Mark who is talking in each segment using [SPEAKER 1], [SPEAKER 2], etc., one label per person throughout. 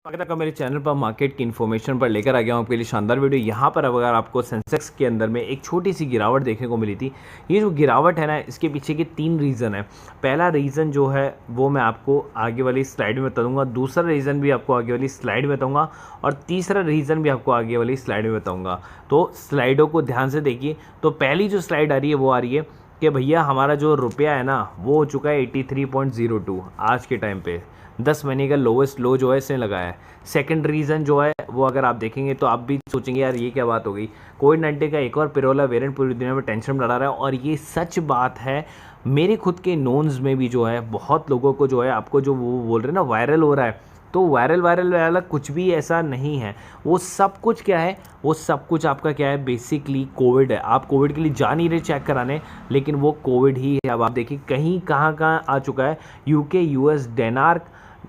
[SPEAKER 1] स्वागत है आपका मेरे चैनल पर। मार्केट की इन्फॉर्मेशन पर लेकर आ गया हूँ आपके लिए शानदार वीडियो। यहाँ पर अब अगर आपको सेंसेक्स के अंदर में एक छोटी सी गिरावट देखने को मिली थी। ये जो गिरावट है ना, इसके पीछे के 3 रीज़न है। पहला रीज़न जो है वो मैं आपको आगे वाली स्लाइड में बताऊँगा, दूसरा रीज़न भी आपको आगे वाली स्लाइड में बताऊँगा और तीसरा रीज़न भी आपको आगे वाली स्लाइड में बताऊँगा। तो स्लाइडों को ध्यान से देखिए। तो पहली जो स्लाइड आ रही है वो आ रही है कि भैया हमारा जो रुपया है ना वो हो चुका है 83.02 आज के टाइम पे। 10 महीने का लोवेस्ट लो जो है इसने लगाया है। सेकंड रीज़न जो है वो अगर आप देखेंगे तो आप भी सोचेंगे यार ये क्या बात हो गई, कोविड-19 का एक और पिरोला वेरिएंट पूरी दुनिया में टेंशन बढ़ा रहा है। और ये सच बात है। मेरे खुद के नोन्स में भी जो है बहुत लोगों को जो है आपको जो वो बोल रहे हैं ना वायरल हो रहा है, तो वायरल वाला कुछ भी ऐसा नहीं है। वो सब कुछ क्या है, वो सब कुछ आपका क्या है, बेसिकली कोविड है। आप कोविड के लिए जा नहीं रहे चेक कराने, लेकिन वो कोविड ही है। अब आप देखिए कहीं कहाँ कहाँ आ चुका है, यूके, यूएस,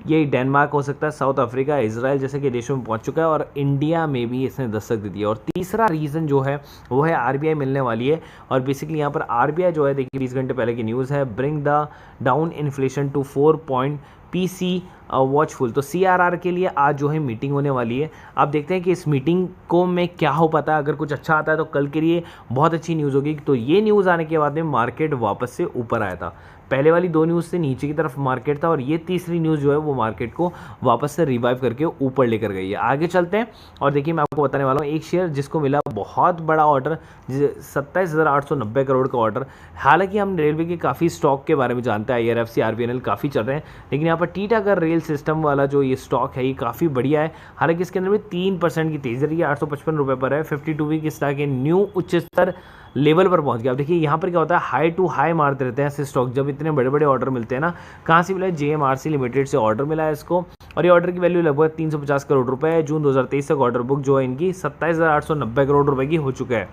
[SPEAKER 1] डेनमार्क हो सकता है, साउथ अफ्रीका, इजराइल जैसे के देशों में पहुंच चुका है और इंडिया में भी इसने दस्तक दे दी है। और तीसरा रीज़न जो है वो है आरबीआई मिलने वाली है। और बेसिकली यहाँ पर आरबीआई जो है, देखिए 20 घंटे पहले की न्यूज़ है, bring the down inflation to 4 point PC watchful. तो सीआरआर के लिए आज जो है मीटिंग होने वाली है। आप देखते हैं कि इस मीटिंग को में क्या हो पाता है। अगर कुछ अच्छा आता है तो कल के लिए बहुत अच्छी न्यूज़ होगी। तो ये न्यूज़ आने के बाद में मार्केट वापस से ऊपर आया था। पहले वाली 2 न्यूज़ से नीचे की तरफ मार्केट था और ये तीसरी न्यूज़ जो है वो मार्केट को वापस से रिवाइव करके ऊपर लेकर गई है। आगे चलते हैं और देखिए मैं आपको बताने वाला हूँ एक शेयर जिसको मिला बहुत बड़ा ऑर्डर, 27,890 करोड़ का ऑर्डर। हालांकि हम रेलवे के काफ़ी स्टॉक के बारे में जानते हैं, IRFC, RVNL काफ़ी चल रहे हैं, लेकिन यहाँ पर टीटागढ़ रेल सिस्टम वाला जो ये स्टॉक है ये काफ़ी बढ़िया है। हालांकि इसके अंदर भी 3% की तेज़ी रही है, 855 रुपये पर है। 52 वीक स्टॉक के न्यू उच्च स्तर लेवल पर पहुंच गया। अब देखिए यहाँ पर क्या होता है, हाई टू हाई मारते रहते हैं ऐसे स्टॉक जब इतने बड़े बड़े ऑर्डर मिलते हैं ना। कहाँ से मिला है, JMRC लिमिटेड से ऑर्डर मिला है इसको और ये ऑर्डर की वैल्यू लगभग 350 करोड़ रुपए है। जून 2023 तक ऑर्डर बुक जो है इनकी 27,890 करोड़ रुपए की हो चुका है।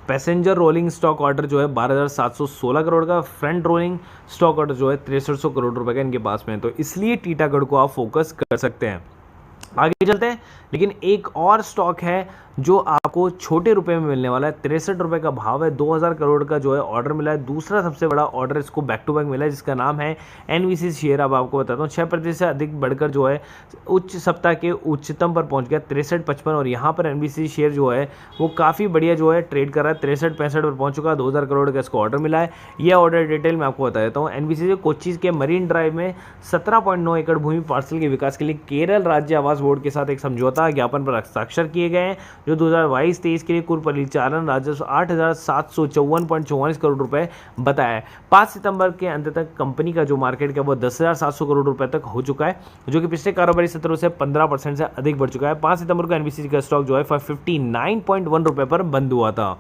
[SPEAKER 1] पैसेंजर रोलिंग स्टॉक ऑर्डर जो है 12,716 करोड़ का, फ्रंट रोलिंग स्टॉक ऑर्डर जो है 6300 करोड़ रुपए का इनके पास में है। तो इसलिए टीटागढ़ को आप फोकस कर सकते हैं। आगे चलते हैं, लेकिन एक और स्टॉक है जो आपको छोटे रुपए में मिलने वाला है। 63 रुपये का भाव है, 2000 करोड़ का जो है ऑर्डर मिला है। दूसरा सबसे बड़ा ऑर्डर इसको बैक टू बैक मिला है जिसका नाम है NVC शेयर। अब आपको बताता हूँ 6% से अधिक बढ़कर जो है उच्च सप्ताह के उच्चतम पर पहुंच गया 63.55। और यहाँ पर NVC शेयर जो है वो काफ़ी बढ़िया जो है ट्रेड कर रहा है, 63-65 पर पहुंच चुका है। 2000 करोड़ का इसको ऑर्डर मिला है। यह ऑर्डर डिटेल मैं आपको बता देता हूँ। NVC से कोच्चि के मरीन ड्राइव में 17.9 एकड़ भूमि पार्सल के विकास के लिए केरल राज्य आवास बोर्ड के साथ एक समझौता ज्ञापन पर हस्ताक्षर किए गए हैं, जो 2022-23 के लिए कुल परिचालन राजस्व 8,754.44 करोड़ रुपए बताया है। 5 सितंबर के अंत तक कंपनी का जो मार्केट का वो 10,700 करोड़ रुपए तक हो चुका है, जो कि पिछले कारोबारी सत्रों से 15% से अधिक बढ़ चुका है। 5 सितंबर को NBC का स्टॉक जो है 59.1 रुपए पर बंद हुआ था।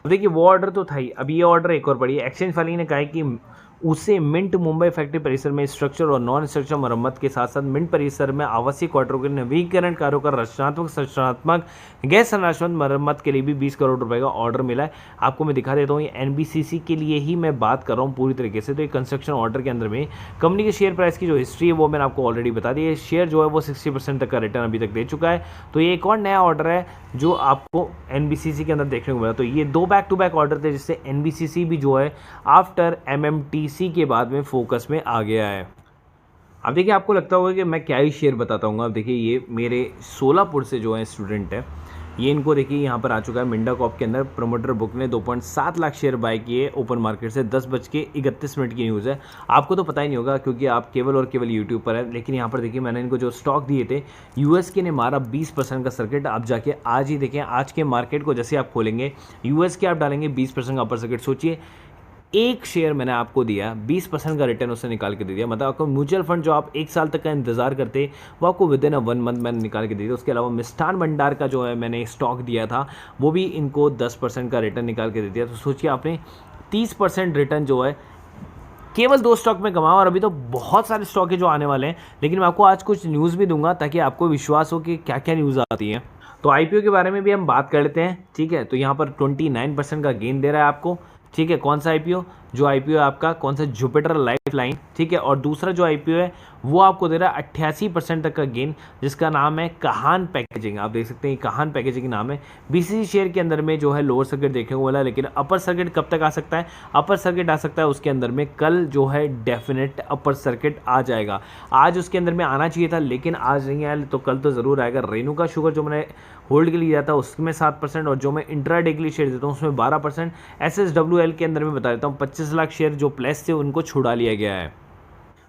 [SPEAKER 1] देखिए वो ऑर्डर तो था ही, अब ये ऑर्डर एक और पड़ी है। एक्सचेंज फाइलिंग ने कहा है कि उसे मिंट मुंबई फैक्ट्री परिसर में स्ट्रक्चर और नॉन स्ट्रक्चर मरम्मत के साथ साथ मिंट परिसर में आवासीय क्वार्टरों के नवीकरण कार्यों का रचनात्मक गैर संरचनात्मक मरम्मत के लिए भी 20 करोड़ रुपए का ऑर्डर मिला है। आपको मैं दिखा देता हूँ, ये NBCC के लिए ही मैं बात कर रहा हूँ पूरी तरीके से। तो ये कंस्ट्रक्शन ऑर्डर के अंदर में कंपनी के शेयर प्राइस की जो हिस्ट्री है वो मैंने आपको ऑलरेडी बता दी है। शेयर जो है वो 60% तक का रिटर्न अभी तक दे चुका है। तो ये एक और नया ऑर्डर है जो आपको NBCC के अंदर देखने को मिला। तो ये 2 बैक टू बैक ऑर्डर थे जिससे NBCC भी जो है आफ्टर MMTC के बाद में फोकस में आ गया है। अब देखिए आपको लगता होगा कि मैं क्या ही शेयर बताता हूँ। अब देखिए ये मेरे सोलापुर से जो है स्टूडेंट है, ये इनको देखिए यहाँ पर आ चुका है मिंडा कॉप के अंदर। प्रमोटर बुक ने 2.7 लाख शेयर बाय किए ओपन मार्केट से। 10:31 की न्यूज़ है। आपको तो पता ही नहीं होगा क्योंकि आप केवल और केवल यूट्यूब पर है, लेकिन यहाँ पर देखिए मैंने इनको जो स्टॉक दिए थे, US के ने मारा 20% का सर्किट। आप जाके आज ही देखें, आज के मार्केट को जैसे आप खोलेंगे US के आप डालेंगे 20% का अपर सर्किट। सोचिए एक शेयर मैंने आपको दिया, 20% का रिटर्न उसने निकाल के दे दिया। मतलब आपको म्यूचुअल फंड जो आप 1 साल तक का इंतजार करते वो आपको विद इन 1 मंथ मैंने निकाल के दे दिया। उसके अलावा मिष्ठान भंडार का जो है मैंने स्टॉक दिया था वो भी इनको 10% का रिटर्न निकाल के दे दिया। तो सोचिए आपने 30% रिटर्न जो है केवल 2 स्टॉक में कमाओ। और अभी तो बहुत सारे स्टॉक है जो आने वाले हैं, लेकिन मैं आपको आज कुछ न्यूज़ भी दूंगा ताकि आपको विश्वास हो कि क्या क्या न्यूज़ आती है। तो IPO के बारे में भी हम बात कर लेते हैं, ठीक है। तो यहाँ पर 29% का गेन दे रहा है आपको, ठीक है। कौन सा IPO, जो आईपीओ है आपका कौन सा, जुपिटर लाइफलाइन, ठीक है। और दूसरा जो आईपीओ है वो आपको दे रहा है 88% तक का गेन, जिसका नाम है कहान पैकेजिंग। आप देख सकते हैं कहान पैकेजिंग नाम है। बीसीसी शेयर के अंदर में जो है लोअर सर्किट देखने को मिला, लेकिन अपर सर्किट कब तक आ सकता है, अपर सर्किट आ सकता है उसके अंदर में कल जो है डेफिनेट अपर सर्किट आ जाएगा। आज उसके अंदर में आना चाहिए था लेकिन आज नहीं आया, तो कल तो ज़रूर आएगा। रेणुका शुगर जो मैंने होल्ड के लिए दिया था उसमें 7% और जो मैं इंट्राडे के लिए शेयर देता हूँ उसमें 12%। SSWL के अंदर में बता देता हूँ 25 लाख शेयर जो प्लस थे उनको छुड़ा लिया गया है।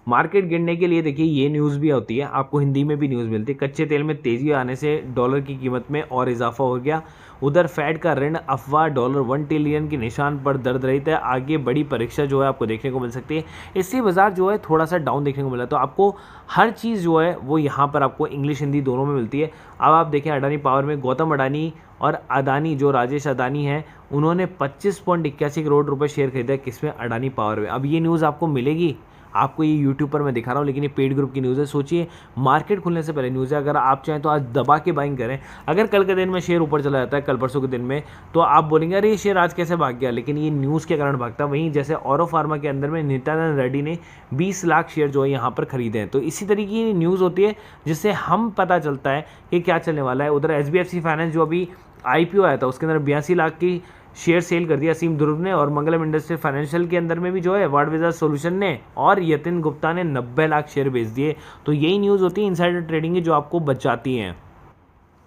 [SPEAKER 1] मार्केट गिरने के लिए देखिए ये न्यूज़ भी होती है, आपको हिंदी में भी न्यूज़ मिलती है। कच्चे तेल में तेजी आने से डॉलर की कीमत में और इजाफा हो गया। उधर फेड का ऋण अफवाह डॉलर 1 ट्रिलियन के निशान पर दर्द रहित है। आगे बड़ी परीक्षा जो है आपको देखने को मिल सकती है। इससे बाजार जो है थोड़ा सा डाउन देखने को मिला। तो आपको हर चीज़ जो है वो यहाँ पर आपको इंग्लिश हिंदी दोनों में मिलती है। अब आप देखें अडानी पावर में गौतम अडानी और अदानी जो राजेश अदानी है उन्होंने 25.81 करोड़ रुपए शेयर खरीदा है, किसमें, अडानी पावर में। अब ये न्यूज़ आपको मिलेगी, आपको ये यूट्यूब पर मैं दिखा रहा हूँ लेकिन ये पेड ग्रुप की न्यूज़ है। सोचिए मार्केट खुलने से पहले न्यूज़ है। अगर आप चाहें तो आज दबा के बाइंग करें। अगर कल के दिन में शेयर ऊपर चला जाता है, कल परसों के दिन में, तो आप बोलेंगे अरे ये शेयर आज कैसे भाग गया, लेकिन ये न्यूज़ के कारण भागता। वहीं जैसे ऑरो फार्मा के अंदर में नित्यानंद रेड्डी ने 20 लाख शेयर जो है यहाँ पर खरीदे हैं। तो इसी तरीके की न्यूज़ होती है जिससे हम पता चलता है कि क्या चलने वाला है। उधर SBFC फाइनेंस जो अभी IPO आया था उसके अंदर 82 लाख की शेयर सेल कर दिया असीम ध्रुव ने, और मंगलम इंडस्ट्री फाइनेंशियल के अंदर में भी जो है वार्ड विजार्ड सॉल्यूशन ने और यतिन गुप्ता ने 90 लाख शेयर बेच दिए। तो यही न्यूज़ होती है इनसाइडर ट्रेडिंग की जो आपको बचाती हैं।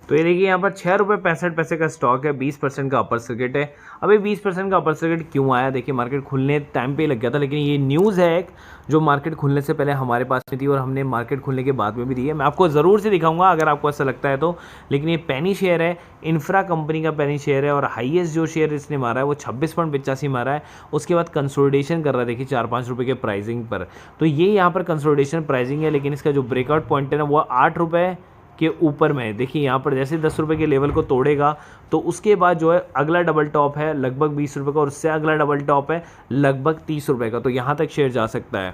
[SPEAKER 1] तो ये देखिए यहाँ पर 6 रुपये 65 पैसे का स्टॉक है, 20% का अपर सर्किट है। अभी 20% का अपर सर्किट क्यों आया, देखिए मार्केट खुलने टाइम पे ही लग गया था, लेकिन ये न्यूज़ है एक जो मार्केट खुलने से पहले हमारे पास में थी और हमने मार्केट खुलने के बाद में भी दी है। मैं आपको ज़रूर से दिखाऊंगा अगर आपको ऐसा लगता है तो। लेकिन ये पेनी शेयर है, इंफ्रा कंपनी का पेनी शेयर है, और हाईएस्ट जो शेयर इसने मारा है वो 26.85 मारा है। उसके बाद कंसोलिडेशन कर रहा है, देखिए 4-5 रुपये के प्राइसिंग पर। तो ये यहाँ पर कंसोलिडेशन प्राइसिंग है, लेकिन इसका जो ब्रेकआउट पॉइंट है ना वो 8 रुपये के ऊपर में है। देखिए यहाँ पर जैसे 10 रुपये के लेवल को तोड़ेगा तो उसके बाद जो है अगला डबल टॉप है लगभग 20 रुपये का, और उससे अगला डबल टॉप है लगभग 30 रुपये का। तो यहाँ तक शेयर जा सकता है।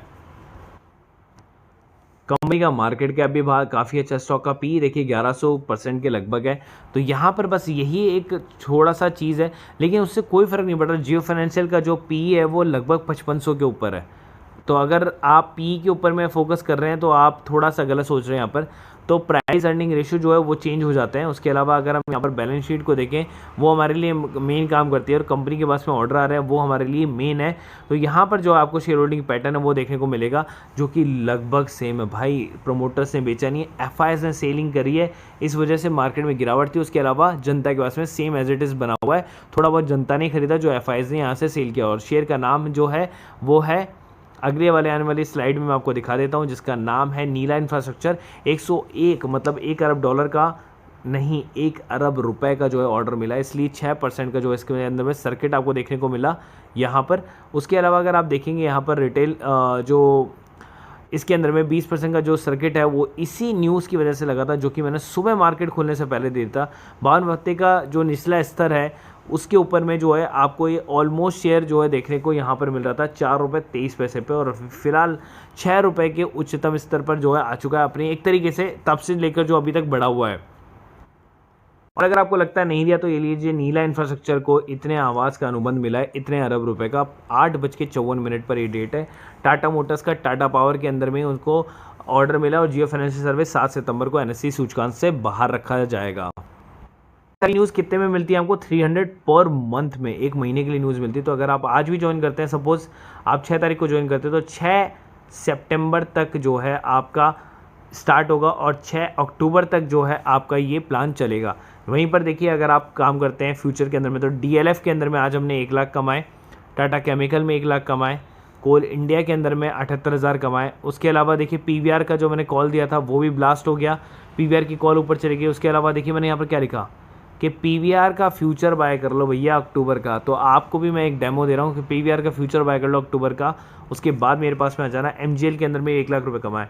[SPEAKER 1] कंपनी का मार्केट कैप भी काफ़ी अच्छा, स्टॉक का पी देखिए 1100% के लगभग है। तो यहाँ पर बस यही एक थोड़ा सा चीज़ है, लेकिन उससे कोई फ़र्क नहीं पड़ रहा। जियो फाइनेंशियल का जो पी है वो लगभग 5500 के ऊपर है। तो अगर आप पी के ऊपर में फोकस कर रहे हैं तो आप थोड़ा सा गलत सोच रहे हैं यहाँ पर। तो प्राइस अर्निंग रेशियो जो है वो चेंज हो जाते हैं। उसके अलावा अगर हम यहाँ पर बैलेंस शीट को देखें वो हमारे लिए मेन काम करती है, और कंपनी के पास में ऑर्डर आ रहा है वो हमारे लिए मेन है। तो यहाँ पर जो आपको शेयर होल्डिंग पैटर्न है वो देखने को मिलेगा जो कि लगभग सेम है। भाई प्रमोटर्स ने बेचा नहीं है, FIs ने सेलिंग करी है, इस वजह से मार्केट में गिरावट थी। उसके अलावा जनता के पास में सेम एज इट इज़ बना हुआ है, थोड़ा बहुत जनता ने खरीदा जो FIs ने यहाँ से सेल किया। और शेयर का नाम जो है वो है, अगले वाले आने वाली स्लाइड में मैं आपको दिखा देता हूं, जिसका नाम है नीला इंफ्रास्ट्रक्चर। 101 मतलब 1 अरब डॉलर का नहीं, 1 अरब रुपए का जो है ऑर्डर मिला, इसलिए 6% का जो है इसके अंदर में सर्किट आपको देखने को मिला यहाँ पर। उसके अलावा अगर आप देखेंगे यहाँ पर रिटेल जो इसके अंदर में 20% का जो सर्किट है वो इसी न्यूज़ की वजह से लगा था, जो कि मैंने सुबह मार्केट खुलने से पहले दिया था। 52 हफ्ते का जो निचला स्तर है उसके ऊपर में जो है आपको ये ऑलमोस्ट शेयर जो है देखने को यहाँ पर मिल रहा था 4 रुपये 23 पैसे पे, और फिलहाल 6 रुपये के उच्चतम स्तर पर जो है आ चुका है अपनी एक तरीके से तब से लेकर जो अभी तक बढ़ा हुआ है। और अगर आपको लगता है नहीं दिया तो ये लीजिए, नीला इंफ्रास्ट्रक्चर को इतने आवाज़ का अनुबंध मिला है, इतने अरब रुपए का। 8:54 पर ये डेट है। टाटा मोटर्स का टाटा पावर के अंदर में उनको ऑर्डर मिला, और जियो फाइनेंशियल सर्विस 7 सितंबर को NSE सूचकांक से बाहर रखा जाएगा। न्यूज़ कितने में मिलती है आपको, 300 पर मंथ में, एक महीने के लिए न्यूज़ मिलती है। तो अगर आप आज भी ज्वाइन करते हैं, सपोज आप 6 तारीख को ज्वाइन करते हैं, तो 6 सितंबर तक जो है आपका स्टार्ट होगा, और 6 अक्टूबर तक जो है आपका ये प्लान चलेगा। वहीं पर देखिए अगर आप काम करते हैं फ्यूचर के अंदर में, तो DLF के अंदर में आज हमने 1 लाख कमाए, टाटा केमिकल में 1 लाख कमाए, कोल इंडिया के अंदर में 78,000 कमाए। उसके अलावा देखिए PVR का जो मैंने कॉल दिया था वो भी ब्लास्ट हो गया, PVR की कॉल ऊपर चली गई। उसके अलावा देखिए मैंने यहाँ पर क्या लिखा कि PVR का फ्यूचर बाय कर लो भैया अक्टूबर का। तो आपको भी मैं एक डेमो दे रहा हूँ कि PVR का फ्यूचर बाय कर लो अक्टूबर का। उसके बाद मेरे पास में आ जाना। MGL के अंदर में 1 लाख रुपए कमाए,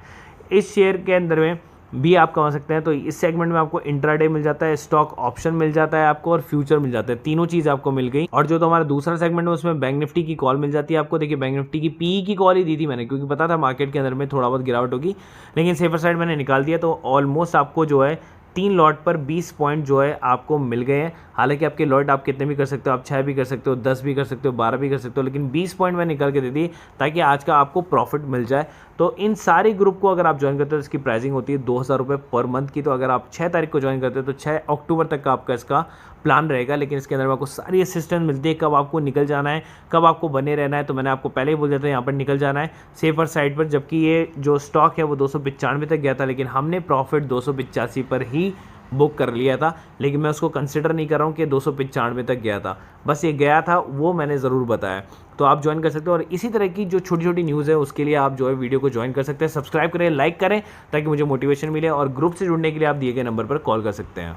[SPEAKER 1] इस शेयर के अंदर में भी आप कमा सकते हैं। तो इस सेगमेंट में आपको इंट्राडे मिल जाता है, स्टॉक ऑप्शन मिल जाता है आपको, और फ्यूचर मिल जाता है। तीनों चीज़ आपको मिल गई। और जो तो हमारा दूसरा सेगमेंट है उसमें बैंक निफ्टी की कॉल मिल जाती है आपको। देखिए बैंक निफ्टी की PE की कॉल ही दी थी मैंने, क्योंकि पता था मार्केट के अंदर में थोड़ा बहुत गिरावट होगी, लेकिन सेफर साइड मैंने निकाल दिया। तो ऑलमोस्ट आपको जो है 3 लॉट पर 20 पॉइंट जो है आपको मिल गए हैं। हालांकि आपके लॉट आप कितने भी कर सकते हो, आप 6 भी कर सकते हो, 10 भी कर सकते हो, 12 भी कर सकते हो, लेकिन 20 पॉइंट मैं निकाल के दे दी ताकि आज का आपको प्रॉफिट मिल जाए। तो इन सारे ग्रुप को अगर आप ज्वाइन करते हो तो इसकी प्राइसिंग होती है 2000 रुपये पर मंथ की। तो अगर आप 6 तारीख को ज्वाइन करते हो तो 6 अक्टूबर तक का आपका इसका प्लान रहेगा, लेकिन इसके अंदर आपको सारी असिस्टेंस मिलती है, कब आपको निकल जाना है, कब आपको बने रहना है। तो मैंने आपको पहले ही बोल दिया था यहाँ पर निकल जाना है सेफर साइड पर, जबकि ये जो स्टॉक है वो 295 तक गया था, लेकिन हमने प्रॉफिट 285 पर ही बुक कर लिया था। लेकिन मैं उसको कंसिडर नहीं कर रहा हूँ कि 295 तक गया था, बस ये गया था वो मैंने ज़रूर बताया। तो आप ज्वाइन कर सकते हो और इसी तरह की जो छोटी छोटी न्यूज़ है उसके लिए आप जो है वीडियो को ज्वाइन कर सकते हैं। सब्सक्राइब करें, लाइक करें ताकि मुझे मोटिवेशन मिले, और ग्रुप से जुड़ने के लिए आप दिए गए नंबर पर कॉल कर सकते हैं।